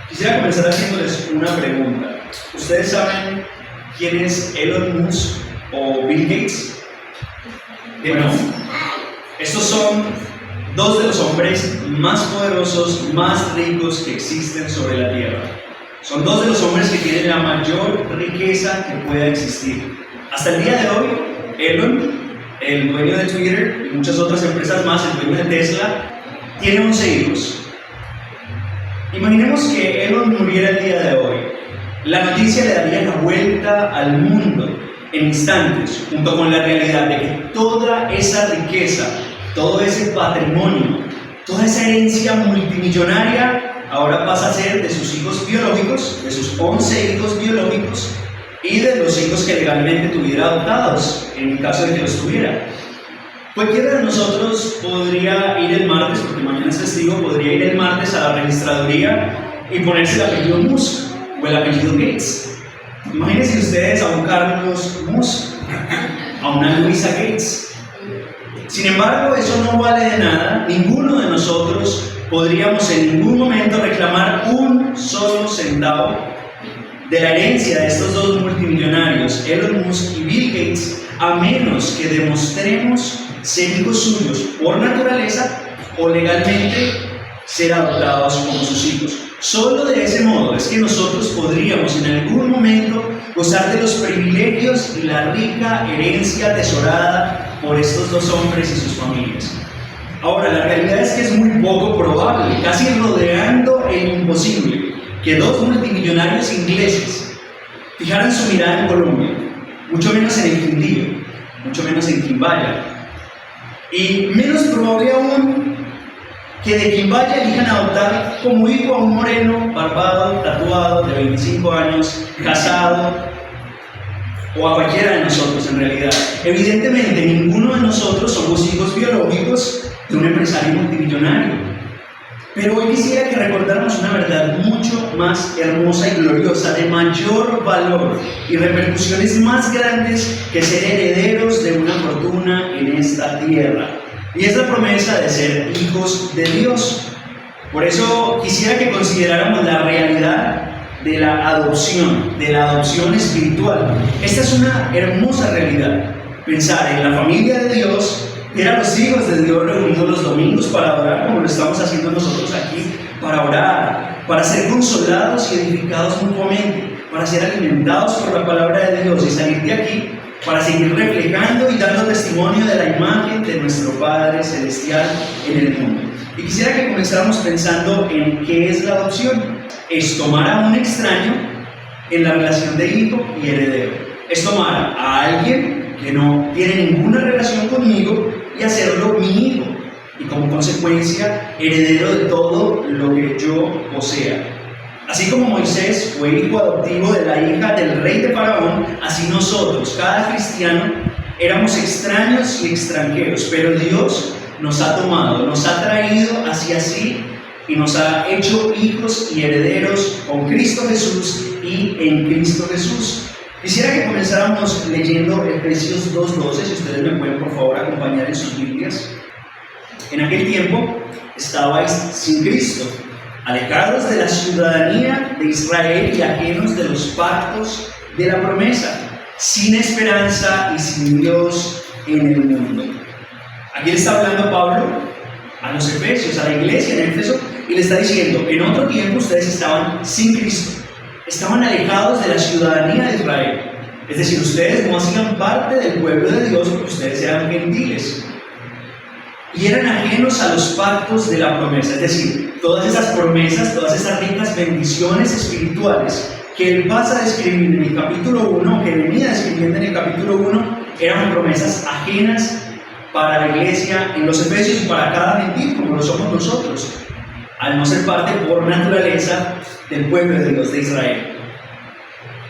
Quisiera comenzar haciéndoles una pregunta. ¿Ustedes saben quién es Elon Musk o Bill Gates? Bueno, estos son dos de los hombres más poderosos, más ricos que existen sobre la Tierra. Son dos de los hombres que tienen la mayor riqueza que pueda existir. Hasta el día de hoy, Elon, el dueño de Twitter y muchas otras empresas más, el dueño de Tesla, tiene 11 hijos. Imaginemos que Elon muriera el día de hoy. La noticia le daría la vuelta al mundo en instantes, junto con la realidad de que toda esa riqueza, todo ese patrimonio, toda esa herencia multimillonaria ahora pasa a ser de sus hijos biológicos, de sus 11 hijos biológicos y de los hijos que legalmente tuviera adoptados, en el caso de que los tuviera. Cualquiera de nosotros podría ir el martes, porque mañana es festivo, podría ir el martes a la registraduría y ponerse el apellido Musk o el apellido Gates. Imagínense ustedes a un Carlos Musk, a una Luisa Gates. Sin embargo, eso no vale de nada. Ninguno de nosotros podríamos en ningún momento reclamar un solo centavo de la herencia de estos dos multimillonarios, Elon Musk y Bill Gates, a menos que demostremos ser hijos suyos por naturaleza o legalmente ser adoptados como sus hijos. Solo de ese modo es que nosotros podríamos en algún momento gozar de los privilegios y la rica herencia atesorada por estos dos hombres y sus familias. Ahora, la realidad es que es muy poco probable, casi rodeando el imposible, que dos multimillonarios ingleses fijaran su mirada en Colombia, mucho menos en el Quindío, mucho menos en Quimbaya, y menos probable aún que de Quimbaya elijan adoptar como hijo a un moreno, barbado, tatuado, de 25 años, casado, o a cualquiera de nosotros en realidad. Evidentemente, ninguno de nosotros somos hijos biológicos de un empresario multimillonario. Pero hoy quisiera que recordáramos una verdad mucho más hermosa y gloriosa, de mayor valor y repercusiones más grandes que ser herederos de una fortuna en esta tierra. Y es la promesa de ser hijos de Dios. Por eso quisiera que consideráramos la realidad de la adopción espiritual. Esta es una hermosa realidad. Pensar en la familia de Dios, eran los hijos de Dios reunidos los domingos para adorar, como lo estamos haciendo nosotros aquí, para orar, para ser consolados y edificados mutuamente, para ser alimentados por la palabra de Dios y salir de aquí para seguir reflejando y dando testimonio de la imagen de nuestro Padre Celestial en el mundo. Y quisiera que comenzáramos pensando en qué es la adopción. Es tomar a un extraño en la relación de hijo y heredero. Es tomar a alguien que no tiene ninguna relación conmigo y hacerlo mi hijo, y como consecuencia heredero de todo lo que yo posea. Así como Moisés fue hijo adoptivo de la hija del rey de Faraón, así nosotros, cada cristiano, éramos extraños y extranjeros, pero Dios nos ha tomado, nos ha traído hacia sí y nos ha hecho hijos y herederos con Cristo Jesús y en Cristo Jesús. Quisiera que comenzáramos leyendo Efesios 2:12, si ustedes me pueden por favor acompañar en sus Biblias. En aquel tiempo estabais sin Cristo, alejados de la ciudadanía de Israel y ajenos de los pactos de la promesa, sin esperanza y sin Dios en el mundo. Aquí le está hablando Pablo a los efesios, a la iglesia en Éfeso, y le está diciendo: en otro tiempo ustedes estaban sin Cristo, estaban alejados de la ciudadanía de Israel. Es decir, ustedes no hacían parte del pueblo de Dios porque ustedes eran gentiles. Y eran ajenos a los pactos de la promesa. Es decir, todas esas promesas, todas esas ricas bendiciones espirituales que él pasa a describir en el capítulo 1, que venía describiendo en el capítulo 1, eran promesas ajenas para la iglesia en los Efesios y para cada gentil, como lo somos nosotros, al no ser parte por naturaleza del pueblo de Dios de Israel.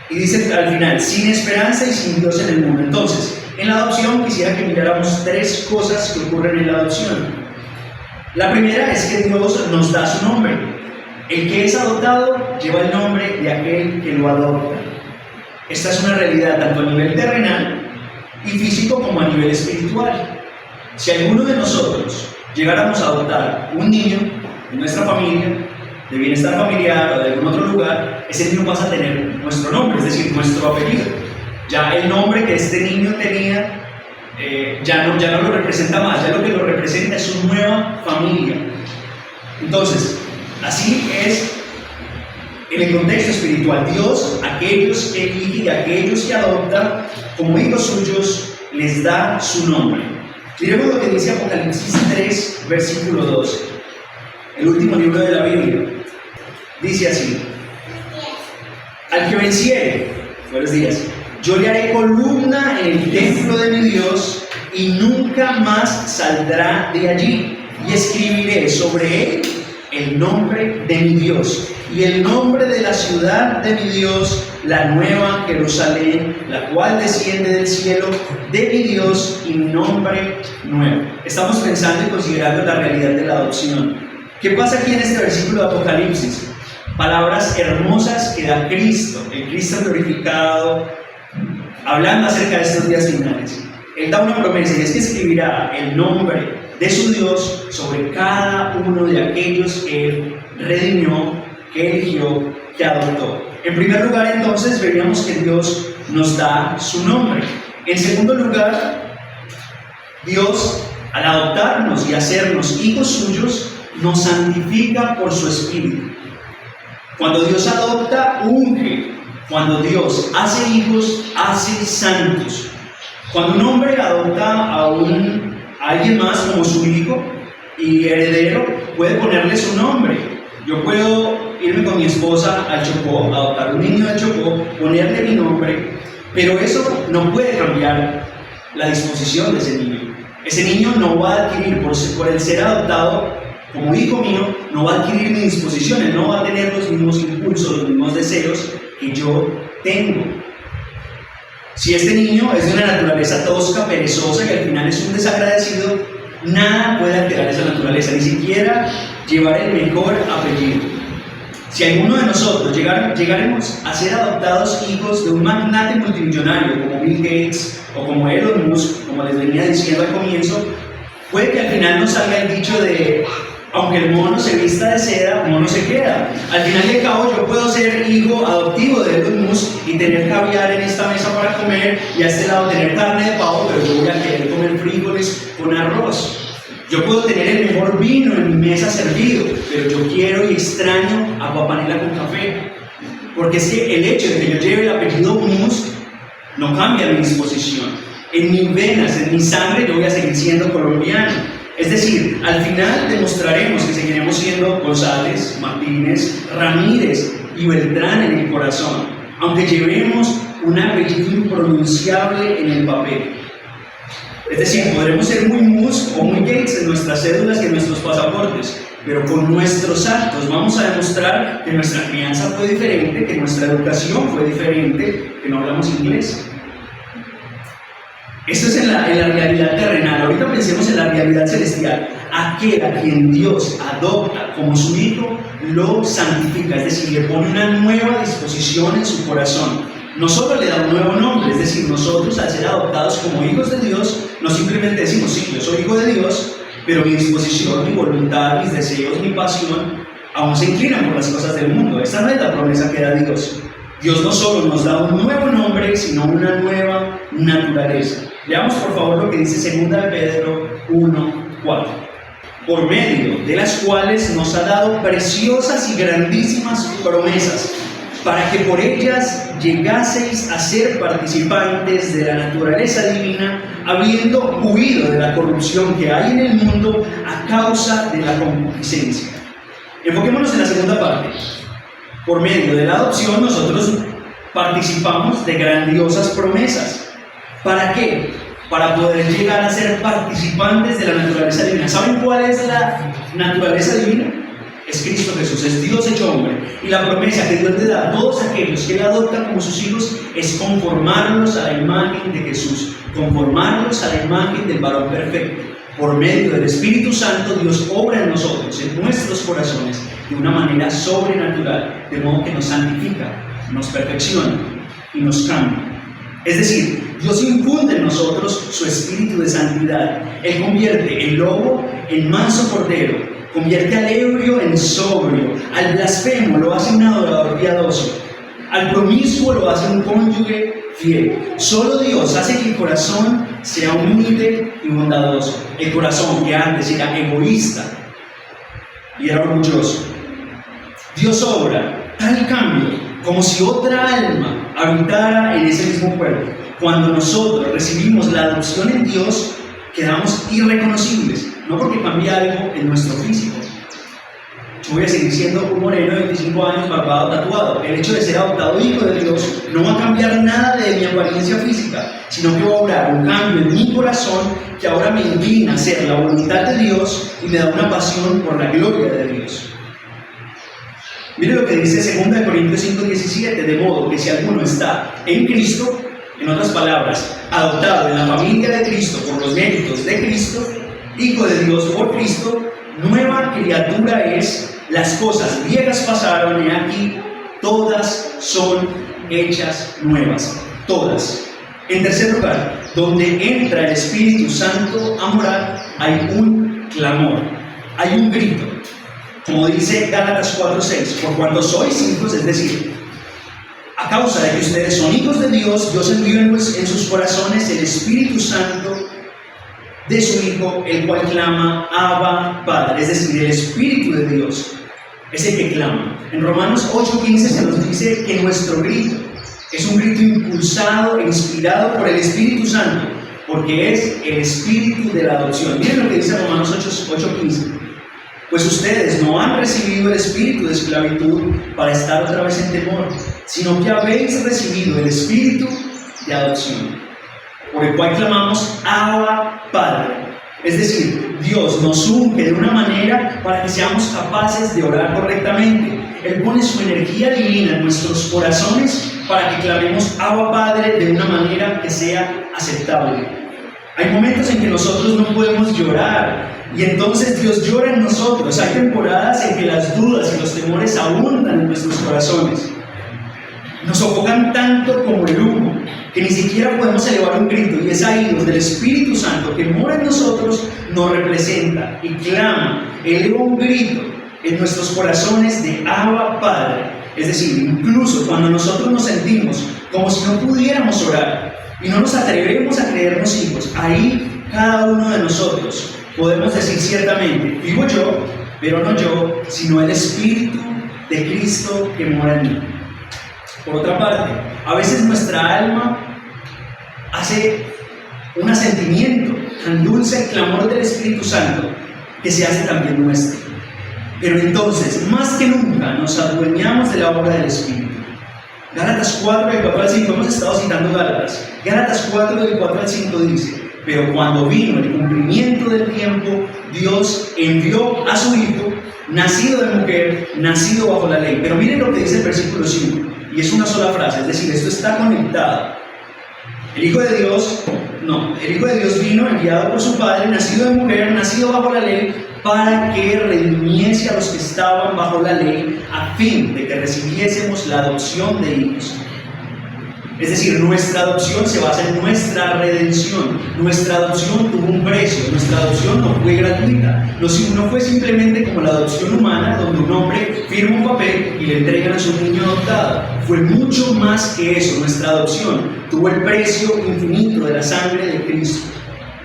Y dice al final: sin esperanza y sin Dios en el mundo. Entonces, en la adopción quisiera que miráramos tres cosas que ocurren en la adopción. La primera es que Dios nos da su nombre. El que es adoptado lleva el nombre de aquel que lo adopta. Esta es una realidad tanto a nivel terrenal y físico como a nivel espiritual. Si alguno de nosotros llegáramos a adoptar un niño en nuestra familia, de bienestar familiar o de algún otro lugar, ese niño pasa a tener nuestro nombre, es decir, nuestro apellido. Ya el nombre que este niño tenía ya no lo representa más, ya lo que lo representa es su nueva familia. Entonces, así es en el contexto espiritual. Dios, aquellos que elige y aquellos que adopta como hijos suyos, les da su nombre. Miremos lo que dice Apocalipsis 3, versículo 12, el último libro de la Biblia. Dice así: al que venciere, buenos días, yo le haré columna en el templo de mi Dios y nunca más saldrá de allí, y escribiré sobre él el nombre de mi Dios y el nombre de la ciudad de mi Dios, la nueva Jerusalén, la cual desciende del cielo de mi Dios, y mi nombre nuevo. Estamos pensando y considerando la realidad de la adopción. ¿Qué pasa aquí en este versículo de Apocalipsis? Palabras hermosas que da Cristo, el Cristo glorificado, hablando acerca de estos días finales. Él da una promesa, y es que escribirá el nombre de su Dios sobre cada uno de aquellos que Él redimió, que eligió, que adoptó. En primer lugar, entonces, veríamos que Dios nos da su nombre. En segundo lugar, Dios, al adoptarnos y hacernos hijos suyos, nos santifica por su Espíritu. Cuando Dios adopta, unge. Cuando Dios hace hijos, hace santos. Cuando un hombre adopta a alguien más como su hijo y heredero, puede ponerle su nombre. Yo puedo irme con mi esposa al Chocó, adoptar un niño del Chocó, ponerle mi nombre, pero eso no puede cambiar la disposición de ese niño. Ese niño no va a adquirir, por el ser adoptado como hijo mío, no va a adquirir mis disposiciones, no va a tener los mismos impulsos, los mismos deseos que yo tengo. Si este niño es de una naturaleza tosca, perezosa, y al final es un desagradecido, nada puede alterar esa naturaleza, ni siquiera llevar el mejor apellido. Si alguno de nosotros llegaremos a ser adoptados hijos de un magnate multimillonario como Bill Gates o como Elon Musk, como les venía diciendo al comienzo, puede que al final nos salga el dicho de: aunque el mono se vista de seda, mono se queda. Al final y al cabo, yo puedo ser hijo adoptivo de Elon Musk y tener caviar en esta mesa para comer, y a este lado tener carne de pavo, pero yo voy a querer comer frijoles con arroz. Yo puedo tener el mejor vino en mi mesa servido, pero yo quiero y extraño agua panela con café. Porque es que el hecho de que yo lleve el apellido Musk no cambia mi disposición. En mis venas, en mi sangre, yo voy a seguir siendo colombiano. Es decir, al final demostraremos que seguiremos siendo González, Martínez, Ramírez y Beltrán en el corazón, aunque llevemos un apellido impronunciable en el papel. Es decir, podremos ser muy Musk o muy Gates en nuestras cédulas y en nuestros pasaportes, pero con nuestros actos vamos a demostrar que nuestra crianza fue diferente, que nuestra educación fue diferente, que no hablamos inglés. Esto es en la realidad terrenal. Ahorita pensemos en la realidad celestial. Aquel a quien Dios adopta como su hijo, lo santifica, es decir, le pone una nueva disposición en su corazón. No solo le da un nuevo nombre, es decir, nosotros al ser adoptados como hijos de Dios, no simplemente decimos: sí, yo soy hijo de Dios, pero mi disposición, mi voluntad, mis deseos, mi pasión, aún se inclinan por las cosas del mundo. Esta no es la promesa que da Dios. Dios no solo nos da un nuevo nombre, sino una nueva naturaleza. Veamos por favor lo que dice 2 de Pedro 1:4. Por medio de las cuales nos ha dado preciosas y grandísimas promesas, para que por ellas llegaseis a ser participantes de la naturaleza divina, habiendo huido de la corrupción que hay en el mundo a causa de la concupiscencia. Enfoquémonos en la segunda parte. Por medio de la adopción nosotros participamos de grandiosas promesas. ¿Para qué? Para poder llegar a ser participantes de la naturaleza divina. ¿Saben cuál es la naturaleza divina? Es Cristo Jesús, es Dios hecho hombre. Y la promesa que Dios le da a todos aquellos que Él adopta como sus hijos es conformarlos a la imagen de Jesús, conformarlos a la imagen del varón perfecto. Por medio del Espíritu Santo, Dios obra en nosotros, en nuestros corazones, de una manera sobrenatural, de modo que nos santifica, nos perfecciona y nos cambia. Es decir, Dios infunde en nosotros su espíritu de santidad. Él convierte el lobo en manso cordero, convierte al ebrio en sobrio, al blasfemo lo hace un adorador piadoso, al promiscuo lo hace un cónyuge fiel. Solo Dios hace que el corazón sea humilde y bondadoso. El corazón que antes era egoísta y era orgulloso. Dios obra tal cambio como si otra alma habitara en ese mismo cuerpo. Cuando nosotros recibimos la adopción en Dios, quedamos irreconocibles, no porque cambie algo en nuestro físico. Yo voy a seguir siendo un moreno de 25 años, barbado, tatuado. El hecho de ser adoptado hijo de Dios no va a cambiar nada de mi apariencia física, sino que va a obrar un cambio en mi corazón que ahora me inclina a hacer la voluntad de Dios y me da una pasión por la gloria de Dios. Mire lo que dice 2 Corintios 5:17, de modo que si alguno está en Cristo, en otras palabras, adoptado en la familia de Cristo por los méritos de Cristo, hijo de Dios por Cristo, nueva criatura es. Las cosas viejas pasaron y aquí todas son hechas nuevas, todas. En tercer lugar, donde entra el Espíritu Santo a morar, hay un clamor, hay un grito. Como dice Gálatas 4:6, por cuanto sois hijos, es decir, a causa de que ustedes son hijos de Dios, Dios envió en sus corazones el Espíritu Santo de su Hijo, el cual clama, Abba, Padre. Es decir, el Espíritu de Dios es el que clama. En Romanos 8:15 se nos dice que nuestro grito es un grito impulsado e inspirado por el Espíritu Santo, porque es el Espíritu de la adopción. Miren lo que dice Romanos 8:15. Pues ustedes no han recibido el espíritu de esclavitud para estar otra vez en temor, sino que habéis recibido el Espíritu de adopción, por el cual clamamos, Abba, Padre. Es decir, Dios nos unge de una manera para que seamos capaces de orar correctamente. Él pone su energía divina en nuestros corazones para que clamemos Abba, Padre, de una manera que sea aceptable. Hay momentos en que nosotros no podemos llorar y entonces Dios llora en nosotros. Hay temporadas en que las dudas y los temores abundan en nuestros corazones. Nos sofocan tanto como el humo, que ni siquiera podemos elevar un grito, y es ahí donde el Espíritu Santo que mora en nosotros nos representa y clama, eleva un grito en nuestros corazones de Abba, Padre. Es decir, incluso cuando nosotros nos sentimos como si no pudiéramos orar y no nos atrevemos a creernos hijos, ahí cada uno de nosotros podemos decir ciertamente, vivo yo, pero no yo, sino el Espíritu de Cristo que mora en mí. Por otra parte, a veces nuestra alma hace un asentimiento tan dulce al clamor del Espíritu Santo que se hace también nuestro. Pero entonces, más que nunca, nos adueñamos de la obra del Espíritu. Gálatas 4, del 4 al 5, hemos estado citando Gálatas. Gálatas 4, del 4 al 5 dice, pero cuando vino el cumplimiento del tiempo, Dios envió a su Hijo, nacido de mujer, nacido bajo la ley. Pero miren lo que dice el versículo 5. Y es una sola frase, es decir, esto está conectado. El Hijo de Dios vino enviado por su Padre, nacido de mujer, nacido bajo la ley, para que redimiese a los que estaban bajo la ley, a fin de que recibiésemos la adopción de hijos. Es decir, nuestra adopción se basa en nuestra redención. Nuestra adopción tuvo un precio, nuestra adopción no fue gratuita. No fue simplemente como la adopción humana, donde un hombre firma un papel y le entregan a su niño adoptado. Fue mucho más que eso. Nuestra adopción tuvo el precio infinito de la sangre de Cristo.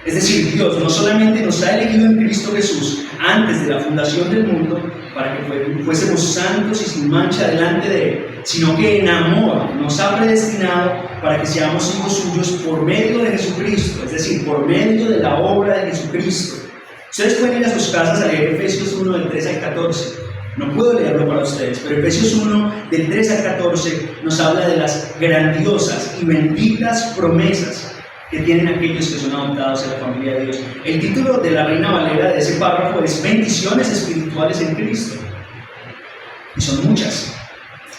Es decir, Dios no solamente nos ha elegido en Cristo Jesús antes de la fundación del mundo para que fuésemos santos y sin mancha delante de Él, sino que en amor nos ha predestinado para que seamos hijos suyos por medio de Jesucristo, es decir, por medio de la obra de Jesucristo. Ustedes pueden ir a sus casas a leer Efesios 1 del 13 al 14. No puedo leerlo para ustedes, pero Efesios 1 del 13 al 14 nos habla de las grandiosas y benditas promesas que tienen aquellos que son adoptados en la familia de Dios. El título de la Reina Valera de ese párrafo es Bendiciones espirituales en Cristo. Y son muchas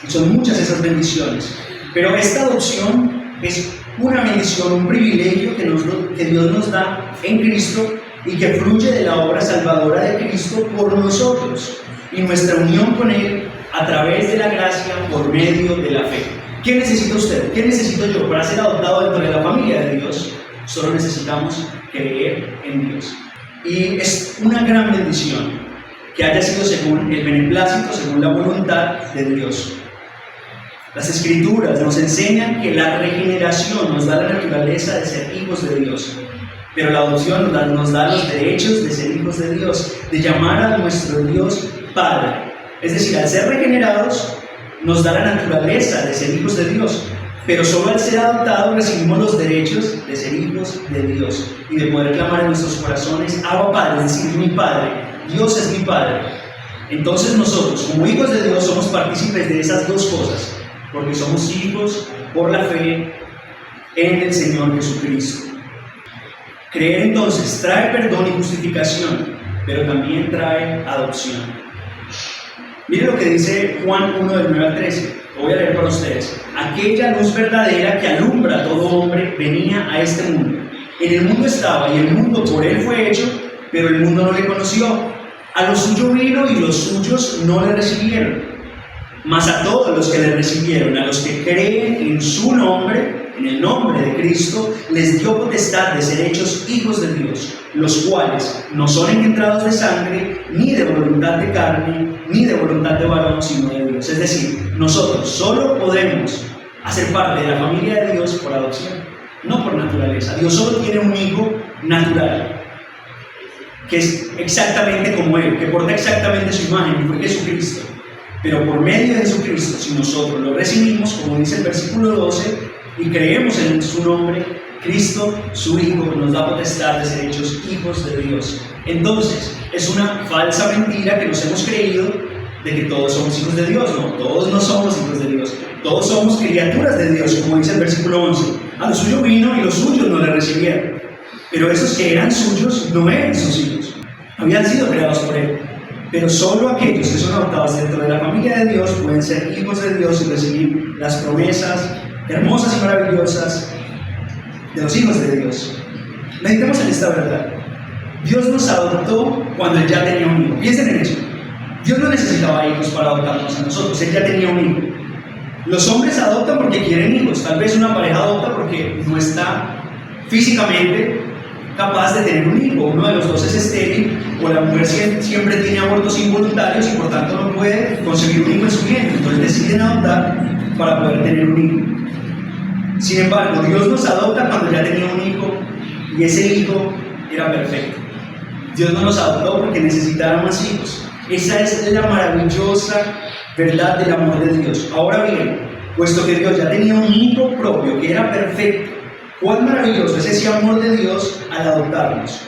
esas bendiciones. Pero esta adopción es una bendición, un privilegio que Dios nos da en Cristo y que fluye de la obra salvadora de Cristo por nosotros y nuestra unión con Él a través de la gracia por medio de la fe. ¿Qué necesita usted? ¿Qué necesito yo para ser adoptado dentro de la familia de Dios? Solo necesitamos creer en Dios. Y es una gran bendición que haya sido según el beneplácito, según la voluntad de Dios. Las Escrituras nos enseñan que la regeneración nos da la naturaleza de ser hijos de Dios, pero la adopción nos da los derechos de ser hijos de Dios, de llamar a nuestro Dios Padre. Es decir, al ser regenerados, nos da la naturaleza de ser hijos de Dios, pero solo al ser adoptados recibimos los derechos de ser hijos de Dios y de poder clamar en nuestros corazones: Abba Padre, es decir, mi Padre, Dios es mi Padre. Entonces nosotros, como hijos de Dios, somos partícipes de esas dos cosas, porque somos hijos por la fe en el Señor Jesucristo. Creer entonces trae perdón y justificación, pero también trae adopción. Mire lo que dice Juan 1, del 9 al 13. Lo voy a leer para ustedes. Aquella luz verdadera que alumbra a todo hombre venía a este mundo. En el mundo estaba y el mundo por él fue hecho, pero el mundo no le conoció. A lo suyo vino y los suyos no le recibieron. Mas a todos los que le recibieron, a los que creen en su nombre, en el nombre de Cristo, les dio potestad de ser hechos hijos de Dios, los cuales no son engendrados de sangre, ni de voluntad de carne, ni de voluntad de varón, sino de Dios. Es decir, nosotros solo podemos hacer parte de la familia de Dios por adopción, no por naturaleza. Dios solo tiene un hijo natural, que es exactamente como Él, que porta exactamente su imagen, y fue Jesucristo. Pero por medio de Jesucristo, si nosotros lo recibimos, como dice el versículo 12, y creemos en su nombre, Cristo, su Hijo, nos da potestad de ser hechos hijos de Dios. Entonces, es una falsa mentira que nos hemos creído de que todos somos hijos de Dios. No, todos no somos hijos de Dios. Todos somos criaturas de Dios, como dice el versículo 11. A lo suyo vino y los suyos no le recibieron. Pero esos que eran suyos no eran sus hijos. Habían sido creados por Él. Pero solo aquellos que son adoptados dentro de la familia de Dios pueden ser hijos de Dios y recibir las promesas hermosas y maravillosas de los hijos de Dios. Meditemos en esta verdad. Dios nos adoptó cuando Él ya tenía un hijo. Piensen en eso. Dios no necesitaba hijos para adoptarnos a nosotros. Él ya tenía un hijo. Los hombres adoptan porque quieren hijos. Tal vez una pareja adopta porque no está físicamente capaz de tener un hijo. Uno de los dos es estéril, o la mujer siempre tiene abortos involuntarios y por tanto no puede concebir un hijo en su vientre. Entonces deciden adoptar para poder tener un hijo. Sin embargo, Dios nos adopta cuando ya tenía un hijo y ese hijo era perfecto. Dios no nos adoptó porque necesitara más hijos. Esa es la maravillosa verdad del amor de Dios. Ahora bien, puesto que Dios ya tenía un hijo propio que era perfecto, cuán maravilloso es ese amor de Dios al adoptarnos.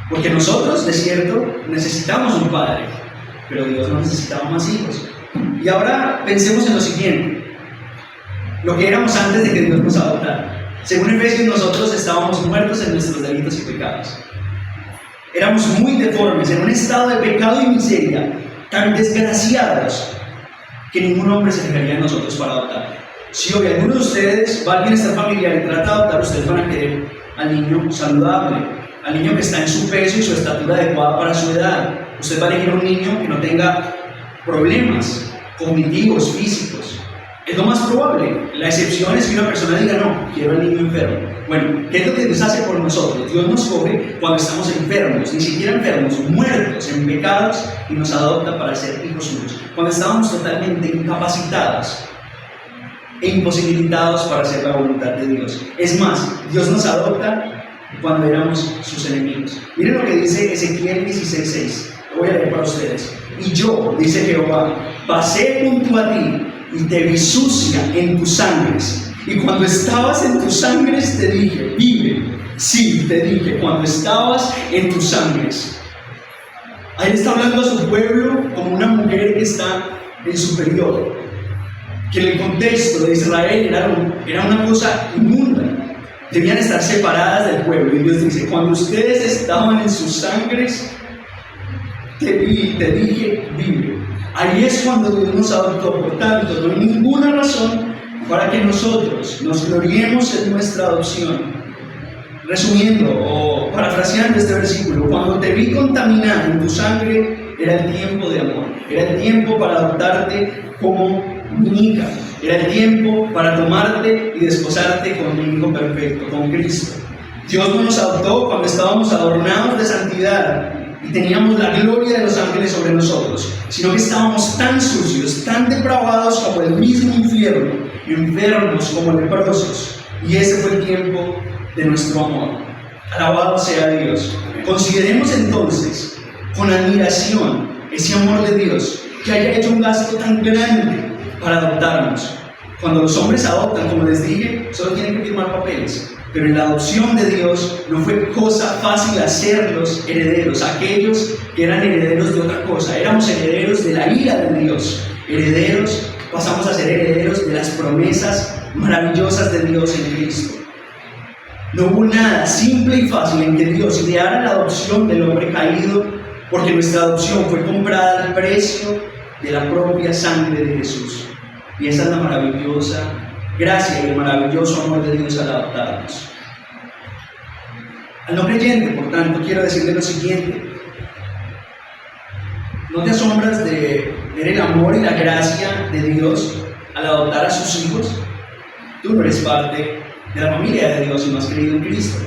Porque nosotros, de cierto, necesitamos un padre, pero Dios no necesitaba más hijos. Y ahora pensemos en lo siguiente: lo que éramos antes de que Dios nos adoptara. Según Efesios, nosotros estábamos muertos en nuestros delitos y pecados. Éramos muy deformes, en un estado de pecado y miseria, tan desgraciados que ningún hombre se fijaría en nosotros para adoptar. Si hoy alguno de ustedes va al bienestar familiar y trata de adoptar, ustedes van a querer al niño saludable, al niño que está en su peso y su estatura adecuada para su edad. Usted va a elegir un niño que no tenga problemas cognitivos, físicos. Es lo más probable. La excepción es que una persona diga: no, quiero al niño enfermo. Bueno, ¿qué es lo que Dios hace por nosotros? Dios nos coge cuando estamos enfermos, ni siquiera enfermos, muertos en pecados, y nos adopta para ser hijos suyos. Cuando estábamos totalmente incapacitados e imposibilitados para hacer la voluntad de Dios. Es más, Dios nos adopta cuando éramos sus enemigos. Miren lo que dice Ezequiel 16:6. Lo voy a leer para ustedes. Y yo, dice Jehová, pasé junto a ti y te vi sucia en tus sangres. Y cuando estabas en tus sangres te dije: vive. Sí, te dije, cuando estabas en tus sangres. Ahí está hablando a su pueblo como una mujer que está en su periodo, que en el contexto de Israel era una cosa inmunda. Debían estar separadas del pueblo. Y Dios dice: cuando ustedes estaban en sus sangres, te vi, te dije, vive. Ahí es cuando Dios nos adoptó. Por tanto, no hay ninguna razón para que nosotros nos gloriemos en nuestra adopción. Resumiendo o parafraseando este versículo, cuando te vi contaminada en tu sangre, era el tiempo de amor. Era el tiempo para adoptarte como mi hija. Era el tiempo para tomarte y desposarte con mi Hijo perfecto, con Cristo. Dios no nos adoptó cuando estábamos adornados de santidad y teníamos la gloria de los ángeles sobre nosotros, sino que estábamos tan sucios, tan depravados como el mismo infierno, enfermos como leprosos. Y ese fue el tiempo de nuestro amor. Alabado sea Dios. Consideremos entonces con admiración ese amor de Dios, que haya hecho un gasto tan grande para adoptarnos. Cuando los hombres adoptan, como les dije, solo tienen que firmar papeles. Pero en la adopción de Dios no fue cosa fácil hacerlos herederos, aquellos que eran herederos de otra cosa. Éramos herederos de la ira de Dios. Herederos, pasamos a ser herederos de las promesas maravillosas de Dios en Cristo. No hubo nada simple y fácil en que Dios ideara la adopción del hombre caído, porque nuestra adopción fue comprada al precio de la propia sangre de Jesús. Y esa es la maravillosa gracia y el maravilloso amor de Dios al adoptarnos. Al no creyente, por tanto, quiero decirle lo siguiente: ¿no te asombras de ver el amor y la gracia de Dios al adoptar a sus hijos? Tú no eres parte de la familia de Dios y no has creído en Cristo.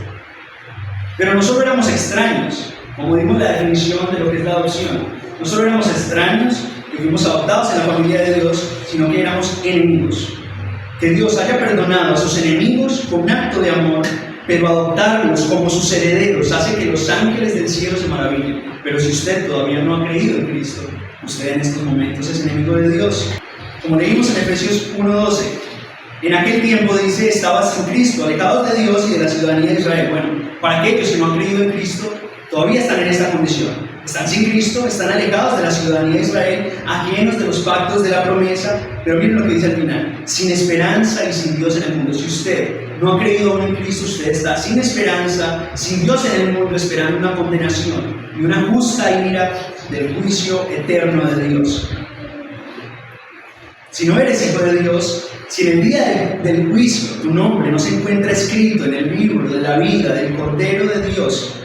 Pero no solo éramos extraños, como dimos la definición de lo que es la adopción, no solo éramos extraños que fuimos adoptados en la familia de Dios, sino que éramos enemigos. Que Dios haya perdonado a sus enemigos con un acto de amor, pero adoptarlos como sus herederos hace que los ángeles del cielo se maravillen. Pero si usted todavía no ha creído en Cristo, usted en estos momentos es enemigo de Dios. Como leímos en Efesios 1:12, en aquel tiempo dice: estabas en Cristo, alejados de Dios y de la ciudadanía de Israel. Bueno, para aquellos que no han creído en Cristo, todavía están en esta condición. Están sin Cristo, están alejados de la ciudadanía de Israel, ajenos de los pactos de la promesa. Pero miren lo que dice al final: sin esperanza y sin Dios en el mundo. Si usted no ha creído aún en Cristo, usted está sin esperanza, sin Dios en el mundo, esperando una condenación y una justa ira del juicio eterno de Dios. Si no eres hijo de Dios, si en el día del juicio tu nombre no se encuentra escrito en el libro de la vida del Cordero de Dios,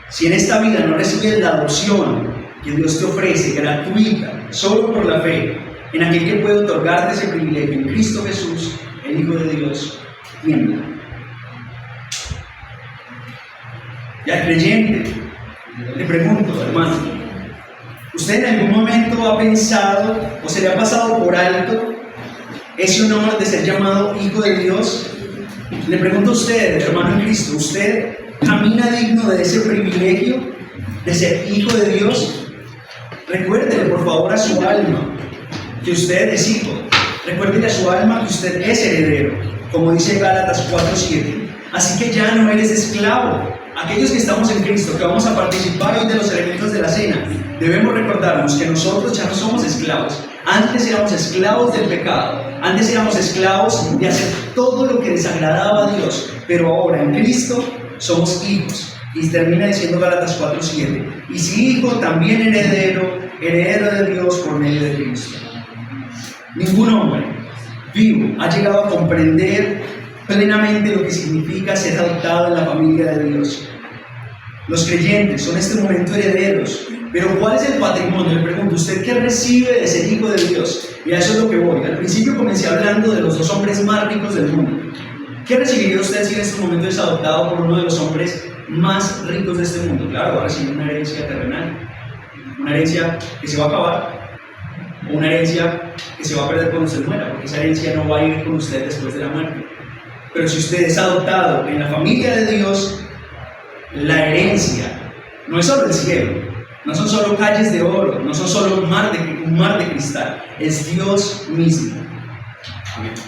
si en esta vida no recibes la adopción que Dios te ofrece gratuita, solo por la fe, en aquel que puede otorgarte ese privilegio, en Cristo Jesús, el Hijo de Dios, tiembla. Ya creyente, le pregunto, hermano, ¿usted en algún momento ha pensado o se le ha pasado por alto ese honor de ser llamado Hijo de Dios? Le pregunto a usted, hermano en Cristo, ¿usted camina digno de ese privilegio de ser hijo de Dios? Recuérdele por favor a su alma que usted es hijo. Recuérdele a su alma que usted es heredero, como dice Gálatas 4:7. Así que ya no eres esclavo. Aquellos que estamos en Cristo, que vamos a participar hoy de los elementos de la cena, debemos recordarnos que nosotros ya no somos esclavos. Antes éramos esclavos del pecado, antes éramos esclavos de hacer todo lo que desagradaba a Dios, pero ahora en Cristo somos hijos. Y termina diciendo Gálatas 4:7: y si hijo, también heredero, heredero de Dios por medio de Cristo. Ningún hombre vivo ha llegado a comprender plenamente lo que significa ser adoptado en la familia de Dios. Los creyentes son en este momento herederos, pero ¿cuál es el patrimonio? Le pregunto, ¿usted qué recibe de ser hijo de Dios? Y a eso es lo que voy. Al principio comencé hablando de los 2 hombres más ricos del mundo. ¿Qué recibiría usted si en este momento es adoptado por uno de los hombres más ricos de este mundo? Claro, va a recibir una herencia terrenal, una herencia que se va a acabar, o una herencia que se va a perder cuando usted muera, porque esa herencia no va a ir con usted después de la muerte. Pero si usted es adoptado en la familia de Dios, la herencia no es solo el cielo, no son solo calles de oro, no son solo un mar de cristal, es Dios mismo.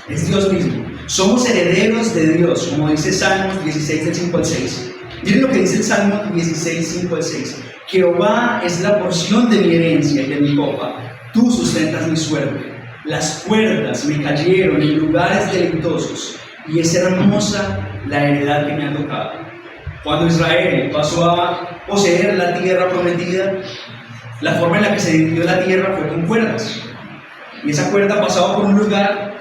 Es Dios mismo. Somos herederos de Dios, como dice Salmos 16, del 5 al 6. Miren lo que dice el Salmo 16, 5 al 6. Jehová es la porción de mi herencia y de mi copa. Tú sustentas mi suerte. Las cuerdas me cayeron en lugares deleitosos, y es hermosa la heredad que me ha tocado. Cuando Israel pasó a poseer la tierra prometida, la forma en la que se dividió la tierra fue con cuerdas. Y esa cuerda pasaba por un lugar,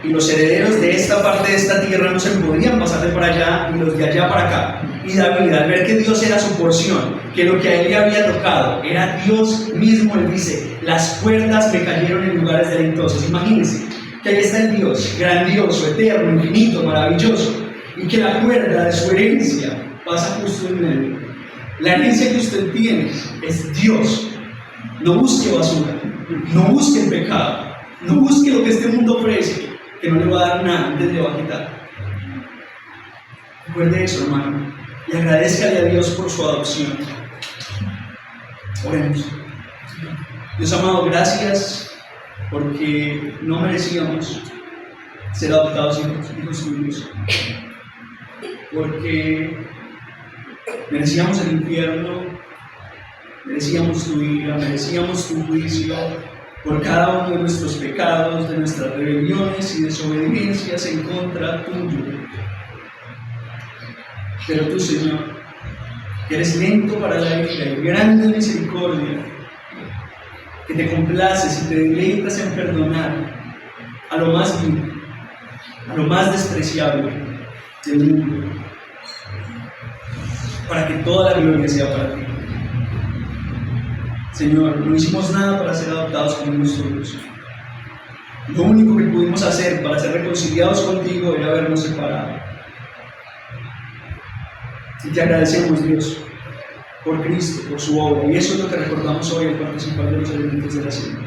y los herederos de esta parte de esta tierra no se podían pasar de para allá, y los de allá para acá. Y David, al ver que Dios era su porción, que lo que a él le había tocado era Dios mismo, él dice: las cuerdas me cayeron en lugares deleitosos. Imagínense que ahí está el Dios grandioso, eterno, infinito, maravilloso, y que la cuerda de su herencia pasa justo en medio. La herencia que usted tiene es Dios. No busque basura, no busque el pecado, no busque lo que este mundo ofrece, que no le va a dar nada, antes le va a quitar. Recuerde eso, hermano, y agradezcale a Dios por su adopción. Oremos. Dios amado, gracias porque no merecíamos ser adoptados hijos tuyos, porque merecíamos el infierno, merecíamos tu ira, merecíamos tu juicio por cada uno de nuestros pecados, de nuestras rebeliones y desobediencias en contra tuyo. Pero tú, Señor, que eres lento para la ira y grande en misericordia, que te complaces y te deleitas en perdonar a lo más vil, a lo más despreciable del mundo, para que toda la gloria sea para ti. Señor, no hicimos nada para ser adoptados como hijos tuyos. Lo único que pudimos hacer para ser reconciliados contigo era habernos separado. Y te agradecemos, Dios, por Cristo, por su obra. Y eso es lo que recordamos hoy al participar de los elementos de la cena.